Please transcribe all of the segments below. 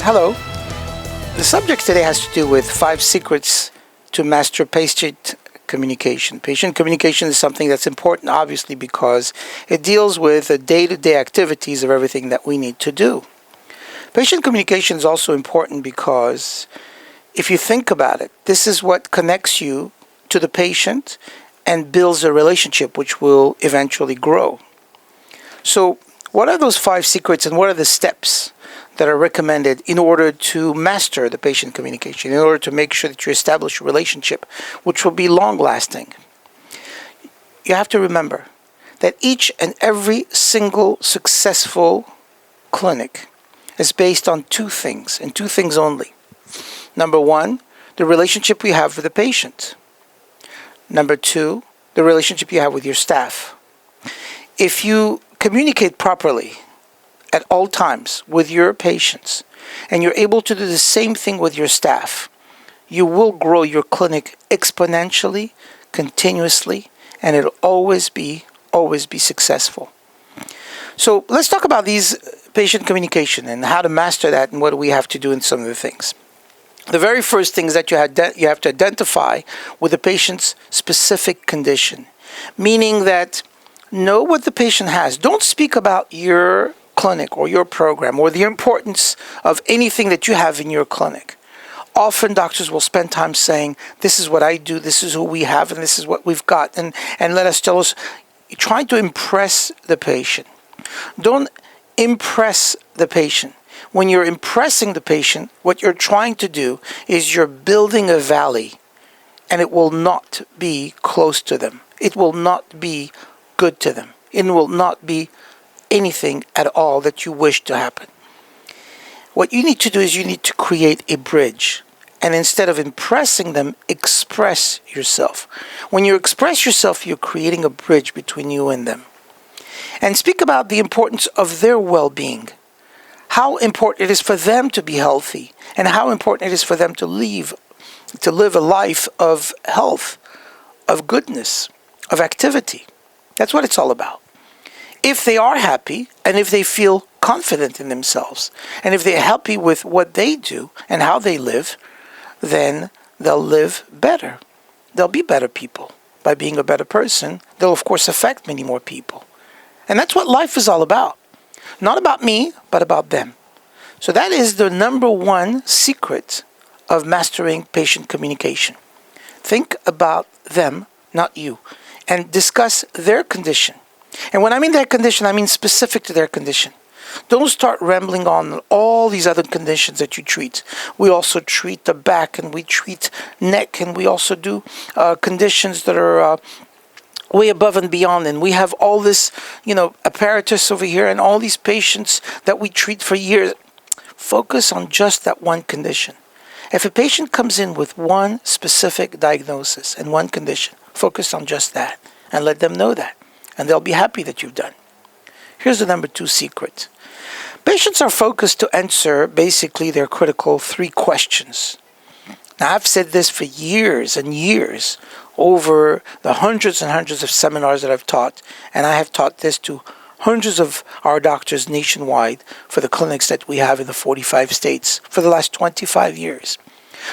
Hello. The subject today has to do with 5 secrets to master patient communication. Patient communication is something that's important, obviously, because it deals with the day-to-day activities of everything that we need to do. Patient communication is also important because if you think about it, this is what connects you to the patient and builds a relationship which will eventually grow. So, what are those 5 secrets and what are the steps that are recommended in order to master the patient communication, in order to make sure that you establish a relationship which will be long-lasting? You have to remember that each and every single successful clinic is based on 2 things, and 2 things only. Number 1, the relationship you have with the patient. Number 2, the relationship you have with your staff. If you communicate properly at all times with your patients, and you're able to do the same thing with your staff, you will grow your clinic exponentially, continuously, and it'll always be successful. So let's talk about these patient communication and how to master that and what do we have to do in some of the things. The very first thing is that you have to identify with the patient's specific condition, meaning that know what the patient has. Don't speak about your clinic or your program or the importance of anything that you have in your clinic. Often doctors will spend time saying, this is what I do, this is who we have, and this is what we've got, and let us tell us, trying to impress the patient. Don't impress the patient. When you're impressing the patient, what you're trying to do is you're building a valley, and it will not be close to them. It will not be good to them. It will not be anything at all that you wish to happen. What you need to do is you need to create a bridge. And instead of impressing them, express yourself. When you express yourself, you're creating a bridge between you and them. And speak about the importance of their well-being. How important it is for them to be healthy. And how important it is for them to live a life of health, of goodness, of activity. That's what it's all about. If they are happy, and if they feel confident in themselves, and if they're happy with what they do and how they live, then they'll live better. They'll be better people. By being a better person, they'll of course affect many more people. And that's what life is all about. Not about me, but about them. So that is the number 1 secret of mastering patient communication. Think about them, not you, and discuss their condition. And when I mean their condition, I mean specific to their condition. Don't start rambling on all these other conditions that you treat. We also treat the back, and we treat neck, and we also do conditions that are way above and beyond. And we have all this, apparatus over here, and all these patients that we treat for years. Focus on just that one condition. If a patient comes in with one specific diagnosis and one condition, focus on just that and let them know that. And they'll be happy that you've done. Here's the number 2 secret. Patients are focused to answer basically their critical 3 questions. Now, I've said this for years and years over the hundreds and hundreds of seminars that I've taught, and I have taught this to hundreds of our doctors nationwide for the clinics that we have in the 45 states for the last 25 years.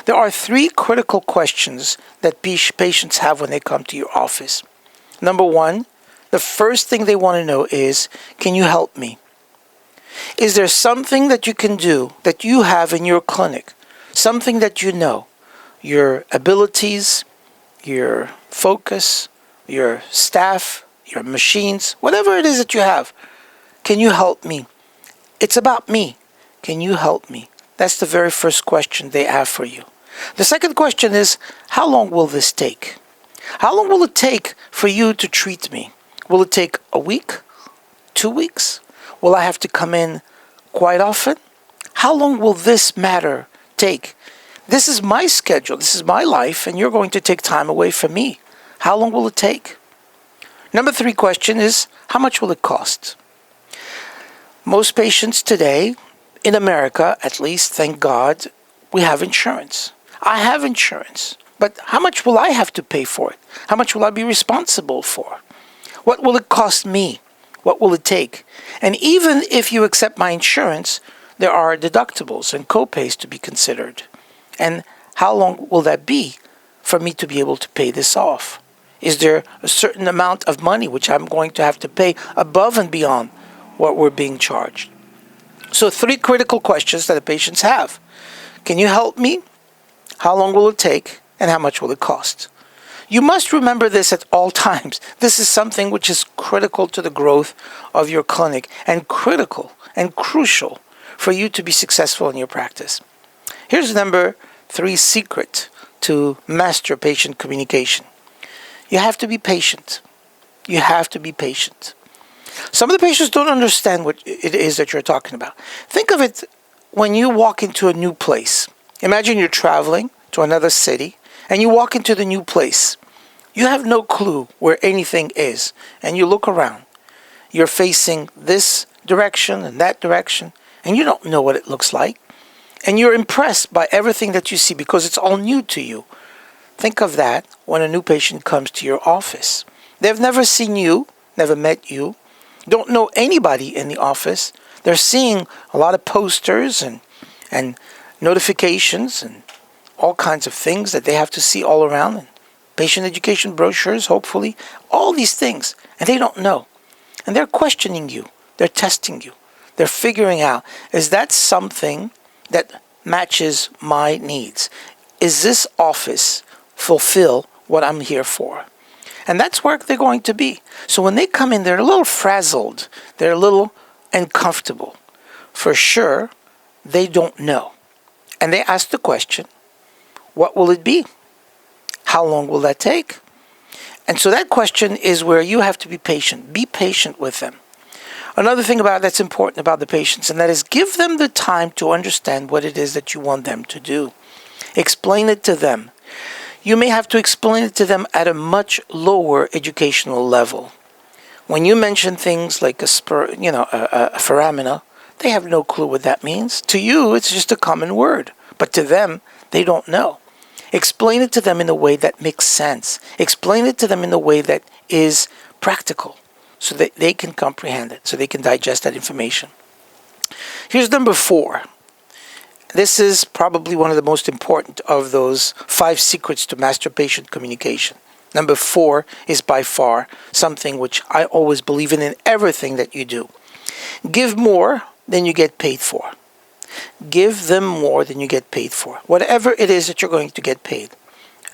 There are 3 critical questions that patients have when they come to your office. Number 1, the first thing they want to know is, can you help me? Is there something that you can do that you have in your clinic? Something that you know, your abilities, your focus, your staff, your machines, whatever it is that you have. Can you help me? It's about me. Can you help me? That's the very first question they have for you. The second question is, how long will this take? How long will it take for you to treat me? Will it take a week? 2 weeks? Will I have to come in quite often? How long will this matter take? This is my schedule. This is my life, and you're going to take time away from me. How long will it take? Number 3 question is, how much will it cost? Most patients today, in America at least, thank God, we have insurance. I have insurance. But how much will I have to pay for it? How much will I be responsible for? What will it cost me? What will it take? And even if you accept my insurance, there are deductibles and co-pays to be considered. And how long will that be for me to be able to pay this off? Is there a certain amount of money which I'm going to have to pay above and beyond what we're being charged? So 3 critical questions that the patients have. Can you help me? How long will it take? And how much will it cost? You must remember this at all times. This is something which is critical to the growth of your clinic and critical and crucial for you to be successful in your practice. Here's number 3 secret to master patient communication. You have to be patient. You have to be patient. Some of the patients don't understand what it is that you're talking about. Think of it when you walk into a new place. Imagine you're traveling to another city and you walk into the new place. You have no clue where anything is, and you look around. You're facing this direction and that direction, and you don't know what it looks like. And you're impressed by everything that you see because it's all new to you. Think of that when a new patient comes to your office. They've never seen you, never met you, don't know anybody in the office. They're seeing a lot of posters and notifications and all kinds of things that they have to see all around. And patient education brochures, hopefully, all these things. And they don't know. And they're questioning you. They're testing you. They're figuring out, is that something that matches my needs? Is this office fulfill what I'm here for? And that's where they're going to be. So when they come in, they're a little frazzled. They're a little uncomfortable. For sure, they don't know. And they ask the question, what will it be? How long will that take? And so that question is where you have to be patient. Be patient with them. Another thing that's important about the patients, and that is give them the time to understand what it is that you want them to do. Explain it to them. You may have to explain it to them at a much lower educational level. When you mention things like a foramina, they have no clue what that means. To you, it's just a common word. But to them, they don't know. Explain it to them in a way that makes sense. Explain it to them in a way that is practical so that they can comprehend it, so they can digest that information. Here's number 4. This is probably one of the most important of those 5 secrets to master patient communication. Number 4 is by far something which I always believe in everything that you do. Give more than you get paid for. Give them more than you get paid for. Whatever it is that you're going to get paid.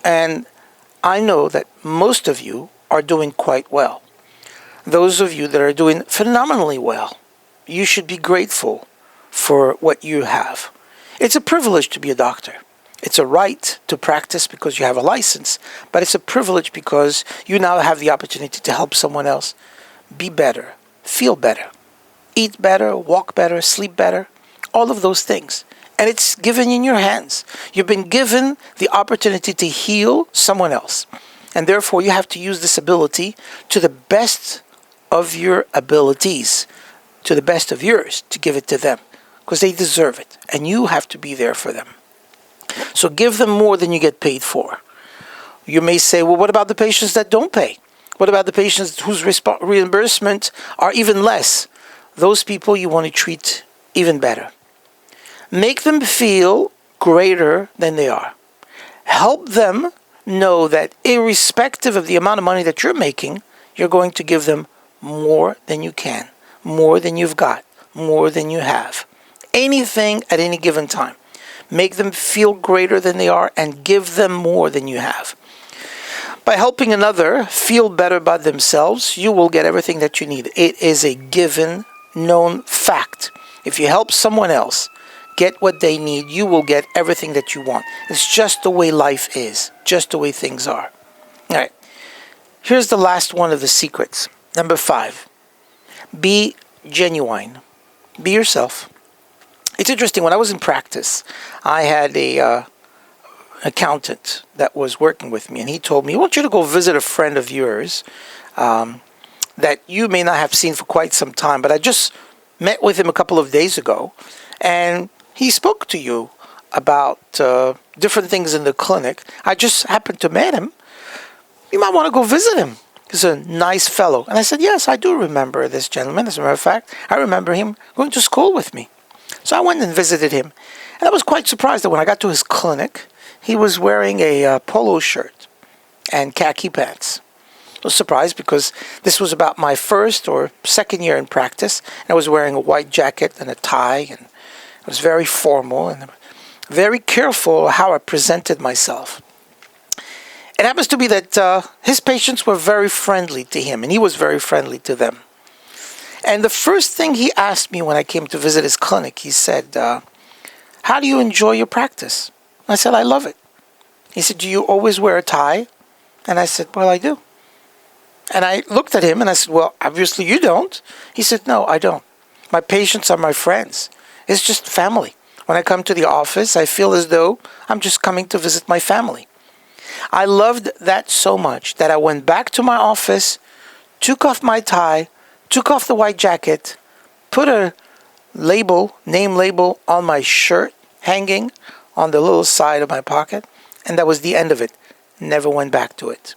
And I know that most of you are doing quite well. Those of you that are doing phenomenally well, you should be grateful for what you have. It's a privilege to be a doctor. It's a right to practice because you have a license, but it's a privilege because you now have the opportunity to help someone else be better, feel better, eat better, walk better, sleep better, all of those things. And it's given in your hands. You've been given the opportunity to heal someone else. And therefore, you have to use this ability to the best of your abilities, to the best of yours, to give it to them. Because they deserve it. And you have to be there for them. So give them more than you get paid for. You may say, well, what about the patients that don't pay? What about the patients whose reimbursement are even less? Those people you want to treat even better. Make them feel greater than they are. Help them know that irrespective of the amount of money that you're making, you're going to give them more than you can, more than you've got, more than you have. Anything at any given time. Make them feel greater than they are and give them more than you have. By helping another feel better about themselves, you will get everything that you need. It is a given, known fact. If you help someone else get what they need, you will get everything that you want. It's just the way life is, just the way things are. All right. Here's the last one of the secrets. Number 5. Be genuine. Be yourself. It's interesting. When I was in practice, I had a accountant that was working with me, and he told me, I want you to go visit a friend of yours that you may not have seen for quite some time, but I just met with him a couple of days ago, and he spoke to you about different things in the clinic. I just happened to meet him. You might want to go visit him. He's a nice fellow. And I said, yes, I do remember this gentleman. As a matter of fact, I remember him going to school with me. So I went and visited him. And I was quite surprised that when I got to his clinic, he was wearing a polo shirt and khaki pants. I was surprised because this was about my first or second year in practice. And I was wearing a white jacket and a tie, and I was very formal and very careful how I presented myself. It happens to be that his patients were very friendly to him, and he was very friendly to them. And the first thing he asked me when I came to visit his clinic, he said, how do you enjoy your practice? I said, I love it. He said, do you always wear a tie? And I said, well, I do. And I looked at him and I said, well, obviously you don't. He said, no, I don't. My patients are my friends. It's just family. When I come to the office, I feel as though I'm just coming to visit my family. I loved that so much that I went back to my office, took off my tie, took off the white jacket, put a name label on my shirt, hanging on the little side of my pocket, and that was the end of it. Never went back to it.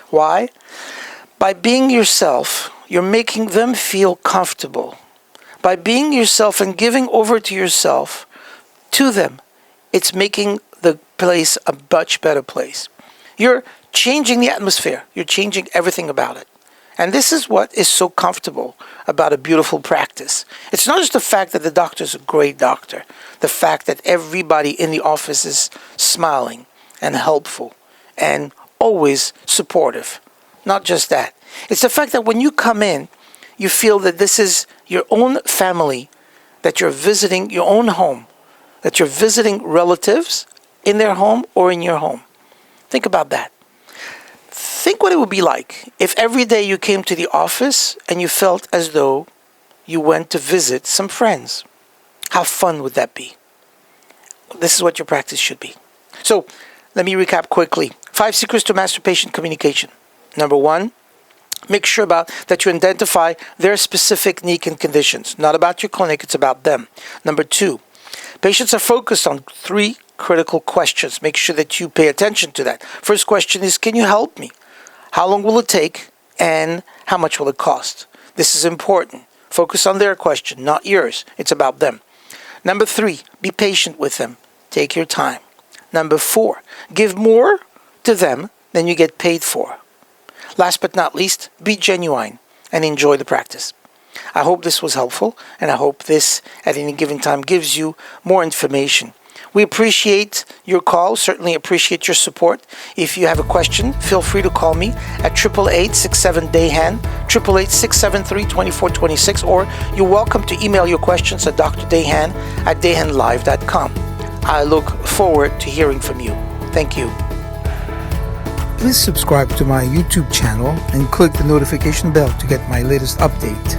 Why? By being yourself, you're making them feel comfortable. By being yourself and giving over to yourself to them, it's making the place a much better place. You're changing the atmosphere. You're changing everything about it. And this is what is so comfortable about a beautiful practice. It's not just the fact that the doctor's a great doctor, the fact that everybody in the office is smiling and helpful and always supportive. Not just that. It's the fact that when you come in, you feel that this is your own family, that you're visiting your own home, that you're visiting relatives in their home or in your home. Think about that. Think what it would be like if every day you came to the office and you felt as though you went to visit some friends. How fun would that be? This is what your practice should be. So, let me recap quickly. 5 secrets to master patient communication. Number 1, make sure that you identify their specific need and conditions. Not about your clinic, it's about them. Number 2, patients are focused on 3 critical questions. Make sure that you pay attention to that. First question is, can you help me? How long will it take? And how much will it cost? This is important. Focus on their question, not yours. It's about them. Number 3, be patient with them. Take your time. Number 4, give more to them than you get paid for. Last but not least, be genuine and enjoy the practice. I hope this was helpful, and I hope this at any given time gives you more information. We appreciate your call, certainly appreciate your support. If you have a question, feel free to call me at 888-67-DAHAN, 888-673-2426, or you're welcome to email your questions at drdahan@dahanlive.com. I look forward to hearing from you. Thank you. Please subscribe to my YouTube channel and click the notification bell to get my latest update.